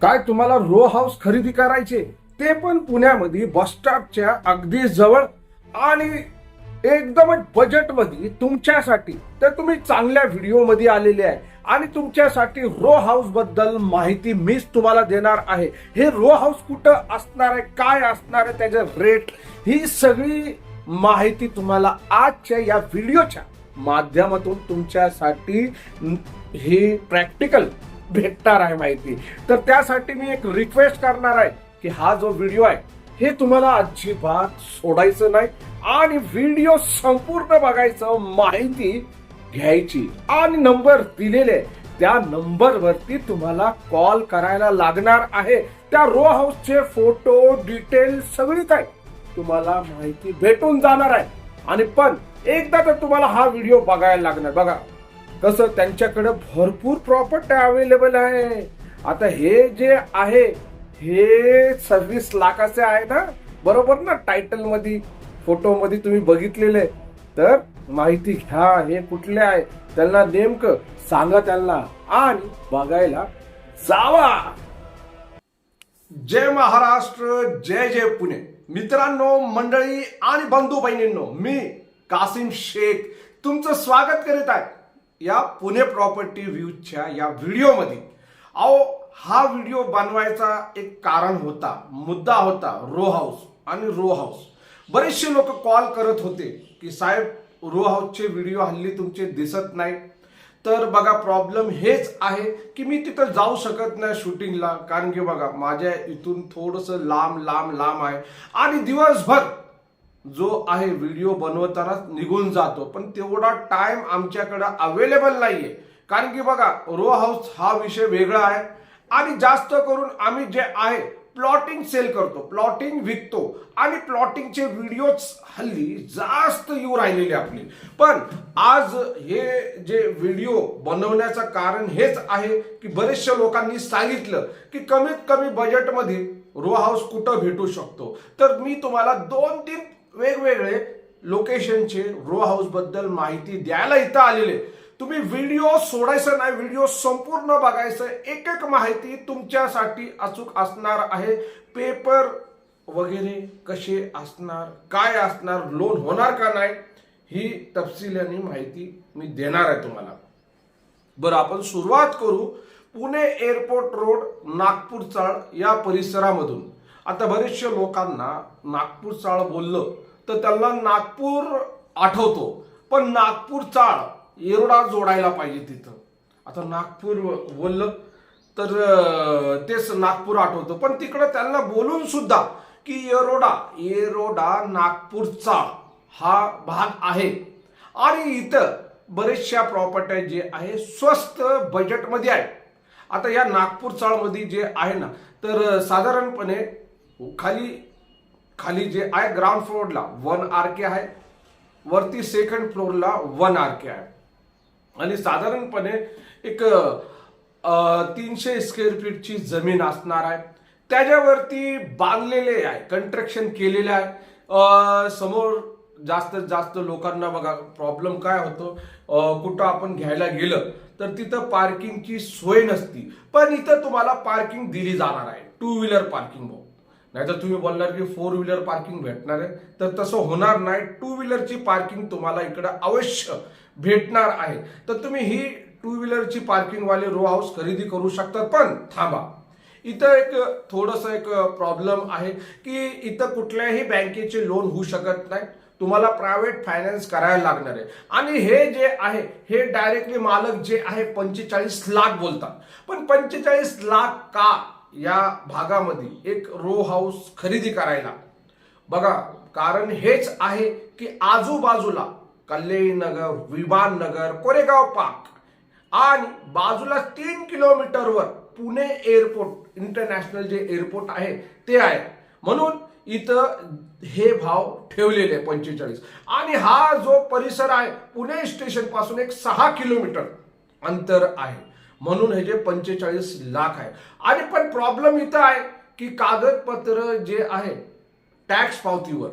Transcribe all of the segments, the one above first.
काय तुम्हाला row house खरेदी करायचे, ते पण पुण्यामध्ये बस स्टॉपच्या अगदी जवळ आणि एकदमच बजेटमध्ये तुमच्यासाठी. तर तुम्ही चांगल्या व्हिडिओमध्ये आलेले आहे आणि तुमच्यासाठी रो हाऊस बद्दल माहिती मीच तुम्हाला देणार आहे. हे रो हाऊस कुठं असणार आहे, काय असणार आहे, त्याचे रेट, ही सगळी माहिती तुम्हाला आजच्या या व्हिडिओच्या माध्यमातून तुमच्यासाठी ही प्रॅक्टिकल भेटणार आहे माहिती. तर त्यासाठी मी एक रिक्वेस्ट करणार आहे की हा जो व्हिडिओ आहे हे तुम्हाला अजिबात सोडायचं नाही आणि व्हिडिओ संपूर्ण बघायचं, माहिती घ्यायची. आणि नंबर दिलेले त्या नंबरवरती तुम्हाला कॉल करायला लागणार आहे. त्या रो हाऊसचे फोटो, डिटेल सगळी काय तुम्हाला माहिती भेटून जाणार आहे. आणि पण एकदा तर तुम्हाला हा व्हिडिओ बघायला लागणार. बघा कसं त्यांच्याकडे भरपूर प्रॉपर्टी अवेलेबल आहे. आता हे जे आहे हे 26 लाखाचे आहे ना, बरोबर ना? टायटल मध्ये, फोटो मध्ये तुम्ही बघितलेले. तर माहिती घ्या, हे कुठले आहे त्यांना नेमकं सांगा त्यांना आणि बघायला जावा. जय महाराष्ट्र, जय जय पुणे. मित्रांनो, मंडळी आणि बंधू बहिणींनो, मी कासिम शेख तुमचं स्वागत करीत आहे या पुणे प्रॉपर्टी व्ह्यूजच्या या व्हिडिओमध्ये. अहो, हा व्हिडिओ बनवायचा एक कारण होता, मुद्दा होता रो हाऊस आणि रो हाऊस. बरेचसे लोक कॉल करत होते की साहेब रो हाऊसचे व्हिडिओ हल्ली तुमचे दिसत नाही. तर बघा प्रॉब्लेम हेच आहे की मी तिथं जाऊ शकत नाही शूटिंगला, कारण की बघा माझ्या इथून थोडंसं लांब लांब लांब आहे आणि दिवसभर जो आहे व्हिडिओ बनवताना निघून जातो. पण तेवढा टाइम आमच्याकडे अवेलेबल नाहीये, कारण की बघा रो हाऊस हा विषय वेगळा आहे आणि जास्त करून आम्ही जे आहे प्लॉटिंग सेल करतो, प्लॉटिंग विकतो आणि प्लॉटिंगचे व्हिडिओज हल्ली जास्त येऊ राहिलेले आपले. पण आज हे जे व्हिडिओ बनवण्याचं कारण हेच आहे की बरेचशा लोकांनी सांगितलं की कमीत कमी बजेटमध्ये रो हाऊस कुठं भेटू शकतो. तर मी तुम्हाला 2-3 वेगवेगळे लोकेशनचे रो हाऊस बद्दल माहिती द्यायला इथं आलेले. तुम्ही व्हिडिओ सोडायचं नाही, व्हिडिओ संपूर्ण बघायचं. एक एक माहिती तुमच्यासाठी अचूक असणार आहे. पेपर वगैरे कसे असणार, काय असणार, लोन होणार का नाही, ही तपशिलाने माहिती मी देणार आहे तुम्हाला. बरं, आपण सुरुवात करू पुणे एअरपोर्ट रोड, नागपूर चाळ या परिसरामधून. आता बरेचशा लोकांना नागपूर चाळ बोललं तर त्यांना नागपूर आठवतो, पण नागपूर चाळ येरोडा जोडायला पाहिजे तिथं. आता नागपूर बोललं तर तेच नागपूर आठवतं, पण तिकडं त्यांना बोलून सुद्धा की येरोडा नागपूर चाळ हा भाग आहे. आणि इथं बरेचशा प्रॉपर्ट्या जे आहे स्वस्त बजेटमध्ये आहे. आता या नागपूर चाळमध्ये जे आहे ना, तर साधारणपणे खाली जे आहे ग्राउंड फ्लोअरला 1 RK आहे, वरती सेकंड फ्लोअरला 1 RK आहे आणि साधारणपणे एक 300 स्क्वेअर फीटची जमीन असणार आहे. त्याच्यावरती बांधलेले आहे, कंस्ट्रक्शन केलेले आहे. समोर जास्त लोकांना बघा प्रॉब्लेम काय होतो, कुठं आपण घ्यायला गेलं तर तिथं पार्किंगची सोय नसती. पण इथं तुम्हाला पार्किंग दिली जाणार आहे, 2 व्हीलर पार्किंग. नाही तर तुम्ही बोलणार की 4 व्हीलर पार्किंग भेटणार आहे, तर तसं होणार नाही. 2 व्हीलरची पार्किंग तुम्हाला इकडे अवश्य भेटणार आहे. तर तुम्ही ही 2 व्हीलरची पार्किंग वाले रो हाऊस खरेदी करू शकता. पण थांबा, इथं एक थोडंसं एक प्रॉब्लेम आहे की इथं कुठल्याही बँकेचे लोन होऊ शकत नाही, तुम्हाला प्रायव्हेट फायनान्स करायला लागणार आहे. आणि हे जे आहे हे डायरेक्टली मालक जे आहे 45 लाख बोलतात. पण 45 लाख का या भागामध्ये एक रो हाऊस खरेदी करायला? बघा कारण हेच आहे की आजूबाजूला कल्याणी नगर, विमाननगर, कोरेगाव पार्क आणि बाजूला 3 किलोमीटरवर पुणे एअरपोर्ट, इंटरनॅशनल जे एअरपोर्ट आहे ते आहे. म्हणून इथं हे भाव ठेवलेले 45. आणि हा जो परिसर आहे पुणे स्टेशन पासून एक 6 किलोमीटर अंतर आहे, म्हणून हे जे 45 लाख आहे. आणि पण प्रॉब्लेम इथं आहे की कागदपत्र जे आहे टॅक्स पावतीवर,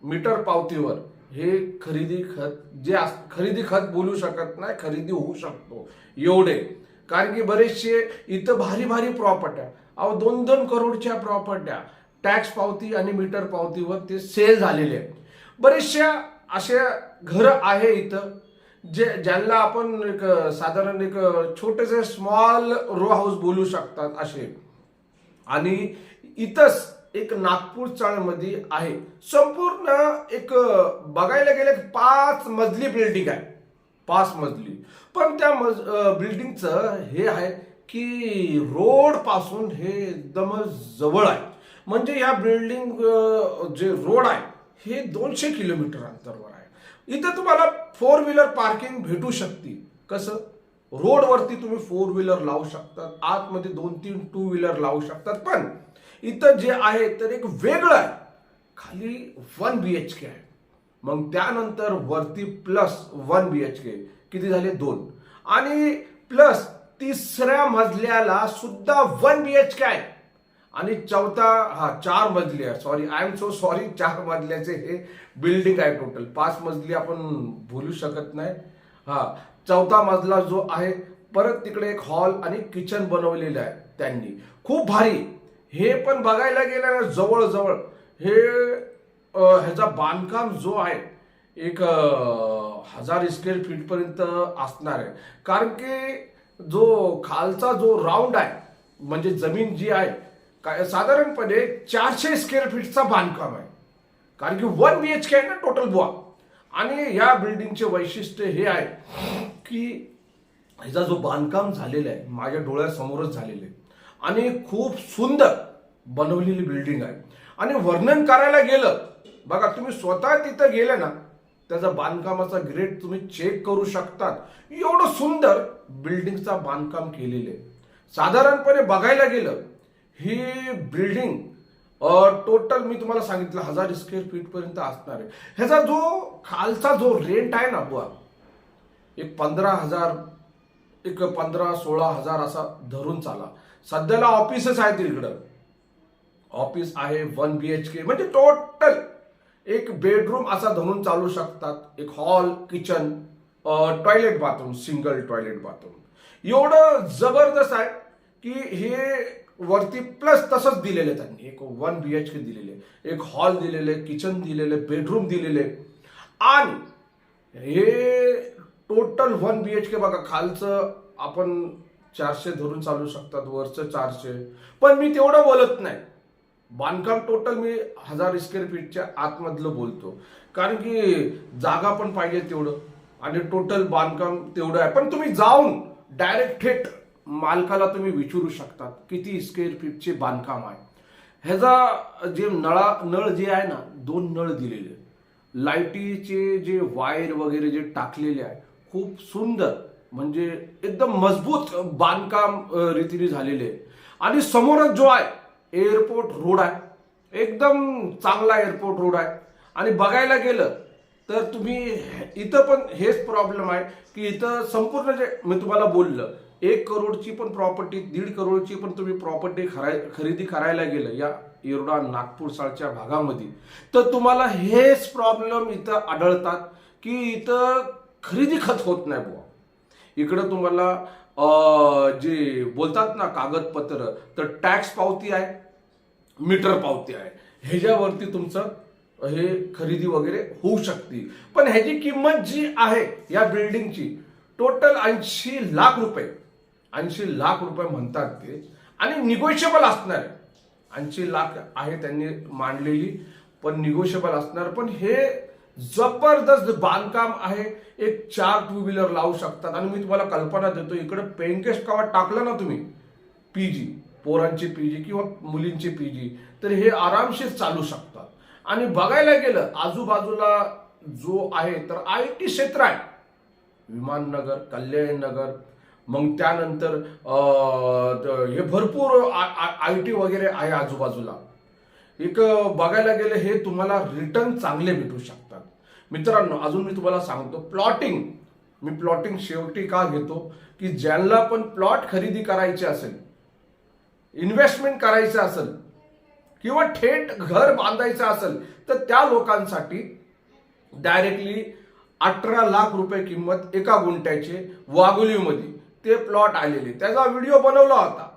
मीटर पावतीवर हे खरेदी खत बोलू शकत नाही, खरेदी होऊ शकतो एवढे. कारण की बरेचसे इथं भारी भारी प्रॉपर्ट्या, अहो 2-2 करोडच्या प्रॉपर्ट्या टॅक्स पावती आणि मीटर पावतीवर ते सेल झालेले आहेत. बरेचशा अशा घरं आहे इथं ज्यांना आपण एक साधारण एक छोटेसे स्मॉल रो हाऊस बोलू शकतात असे. आणि इथंच एक नागपूर चाळमध्ये आहे संपूर्ण एक बघायला गेले 5 मजली बिल्डिंग आहे, 5 मजली. पण त्या बिल्डिंगचं हे आहे की रोड पासून हे एकदम जवळ आहे. म्हणजे या बिल्डिंग जे रोड आहे हे 200 किलोमीटर अंतरावर आहे. इथं तुम्हाला 4 व्हीलर पार्किंग भेटू शकते. कसं, रोडवरती तुम्ही 4 व्हीलर लावू शकतात, आतमध्ये 2-3 2 व्हीलर लावू शकतात. पण इथं जे आहे तर एक वेगळं आहे, खाली 1 BHK आहे. मग त्यानंतर वरती प्लस 1 BHK किती झाले 2, आणि प्लस तिसऱ्या मजल्याला सुद्धा 1 BHK आहे. आणि चौथा 4 मजली आहे. Sorry, I am so sorry, 4 मजल्याचे हे बिल्डिंग आहे. टोटल 5 मजली आपण बोलू शकत नाही. चौथा मजला जो आहे, परत तिकडे एक हॉल आणि किचन बनवलेलं आहे त्यांनी, खूप भारी. हे पण बघायला गेलं ना जवळजवळ हे ह्याचा बांधकाम जो आहे एक 1000 स्क्वेअर फीट पर्यंत असणार आहे. कारण की जो खालचा जो राऊंड आहे म्हणजे जमीन जी आहे काय साधारणपणे 400 स्क्वेअर फीटचा बांधकाम आहे. कारण की 1 BHK आहे ना टोटल बुवा. आणि या बिल्डिंगचे वैशिष्ट्य हे आहे की ह्याचा जो बांधकाम झालेला आहे माझ्या डोळ्यासमोरच झालेलं आहे आणि खूप सुंदर बनवलेली बिल्डिंग आहे. आणि वर्णन करायला गेलं, बघा तुम्ही स्वतः तिथं गेले ना त्याचा बांधकामाचा ग्रेड तुम्ही चेक करू शकतात. एवढं सुंदर बिल्डिंगचा बांधकाम केलेलं आहे. साधारणपणे बघायला गेलं ही बिल्डिंग टोटल मी तुम्हाला सांगितलं 1000 स्क्वेअर फीट पर्यंत असणार आहे. ह्याचा जो खालचा जो रेंट आहे ना बुवा एक 15,000, एक 15-16 हजार असा धरून चाला. सध्याला ऑफिसच आहे तिकडं, ऑफिस आहे 1 BHK म्हणजे टोटल एक बेडरूम असा धरून चालू शकतात. एक hall, kitchen, toilet bathroom, single toilet bathroom. एवढं जबरदस्त आहे की हे वरती प्लस तसंच दिलेलं आहे त्यांनी. एक 1 BHK दिलेले, एक हॉल दिलेले, किचन दिलेले, बेडरूम दिलेले. आणि हे टोटल 1 BHK बघा, खालचं आपण 400 धरून चालू शकतात, वरचं 400. पण मी तेवढं बोलत नाही, बांधकाम टोटल मी 1000 स्क्वेअर फीटच्या आतमधलं बोलतो. कारण की जागा पण पाहिजे तेवढं आणि टोटल बांधकाम तेवढं आहे. पण तुम्ही जाऊन डायरेक्ट थेट मालकाला तुम्ही विचारू शकतात किती स्क्वेअर फीटचे बांधकाम आहे. ह्याचा जे नळ जे आहे ना 2 नळ दिलेले, लाईटीचे जे वायर वगैरे जे टाकलेले आहे खूप सुंदर, म्हणजे एकदम मजबूत बांधकाम रीतीने झालेले. आणि समोरच जो आहे एअरपोर्ट रोड आहे, एकदम चांगला एअरपोर्ट रोड आहे. आणि बघायला गेलं तर तुम्ही इथं पण हेच प्रॉब्लेम आहे की इथं संपूर्ण जे मी तुम्हाला बोललं 1 करोडची पण प्रॉपर्टी, 1.5 करोडची पण तुम्ही प्रॉपर्टी खरेदी करायला गेलं या येरवडा नागपूर सालच्या भागामध्ये तर तुम्हाला हेच प्रॉब्लेम इथं आढळतात की इथं खरेदी खत होत नाही बुवा. इकडं तुम्हाला जे बोलतात ना कागदपत्र, तर टॅक्स पावती आहे, मीटर पावती आहे, ह्याच्यावरती तुमचं हे खरेदी वगैरे होऊ शकते. पण ह्याची किंमत जी आहे या बिल्डिंगची टोटल 80 लाख रुपये, 80 लाख रुपये म्हणतात ते. आणि निगोशिएबल असणार आहे. 80 लाख आहे त्यांनी मांडलेली, पण निगोशिएबल असणार. पण हे जबरदस्त बांधकाम आहे. एक 4 2 व्हीलर लावू शकतात. आणि मी तुम्हाला कल्पना देतो, इकडे पेइंग गेस्ट कवा टाकलं ना तुम्ही, PG, पोरांचे PG किंवा मुलींचे PG, तर हे आरामशीर चालू शकतात. आणि बघायला गेलं आजूबाजूला जो आहे तर IT क्षेत्र आहे, विमाननगर, कल्याण नगर, मग त्यानंतर हे भरपूर IT वगैरे आहे आजूबाजूला. एक बघायला गेलं हे तुम्हाला रिटर्न चांगले भेटू शकतात. मित्रांनो, अजून मी तुम्हाला सांगतो प्लॉटिंग. मी प्लॉटिंग शेवटी का घेतो की ज्यांना पण प्लॉट खरेदी करायचे असेल, इन्व्हेस्टमेंट करायचं असेल किंवा थेट घर बांधायचं असेल तर त्या लोकांसाठी डायरेक्टली 18 लाख रुपये किंमत एका गुंठ्याचे वाघोलीमध्ये ते प्लॉट आलेले, त्याचा व्हिडिओ बनवला होता.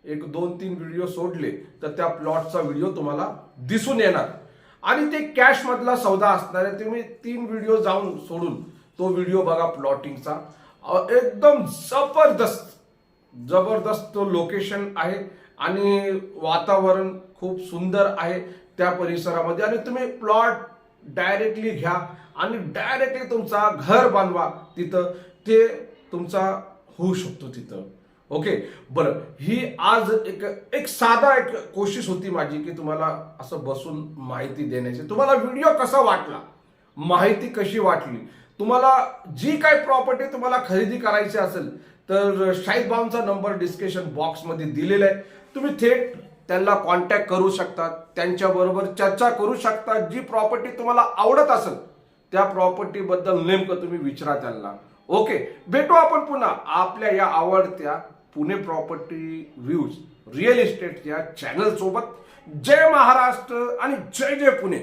एक 2-3 व्हिडिओ सोडले तर त्या प्लॉटचा व्हिडिओ तुम्हाला दिसून येणार. आणि ते कॅश मधला सौदा असणार आहे. तुम्ही 3 व्हिडिओ जाऊन सोडून तो व्हिडिओ बघा प्लॉटिंगचा. एकदम जबरदस्त तो लोकेशन आहे आणि वातावरण खूप सुंदर आहे त्या परिसरामध्ये. आणि तुम्ही प्लॉट डायरेक्टली घ्या आणि डायरेक्टली तुमचा घर बांधवा तिथं, ते तुमचा होऊ शकतो तिथं. ओके, बरं, ही आज एक साधा एक कोशिश होती माझी की तुम्हाला असं बसून माहिती देण्याची. तुम्हाला व्हिडिओ कसा वाटला, माहिती कशी वाटली, तुम्हाला जी काय प्रॉपर्टी तुम्हाला खरेदी करायची असेल तर शाहिद भाऊंचा नंबर डिस्क्रिप्शन बॉक्समध्ये दिलेला आहे. तुम्ही थेट त्यांना कॉन्टॅक्ट करू शकता, त्यांच्याबरोबर चर्चा करू शकता. जी प्रॉपर्टी तुम्हाला आवडत असेल त्या प्रॉपर्टी बद्दल नेमकं तुम्ही विचारा त्यांना. ओके, भेटू आपण पुन्हा आपल्या या आवडत्या Pune property views real estate या चॅनल सोबत. जय महाराष्ट्र आणि जय जय पुणे.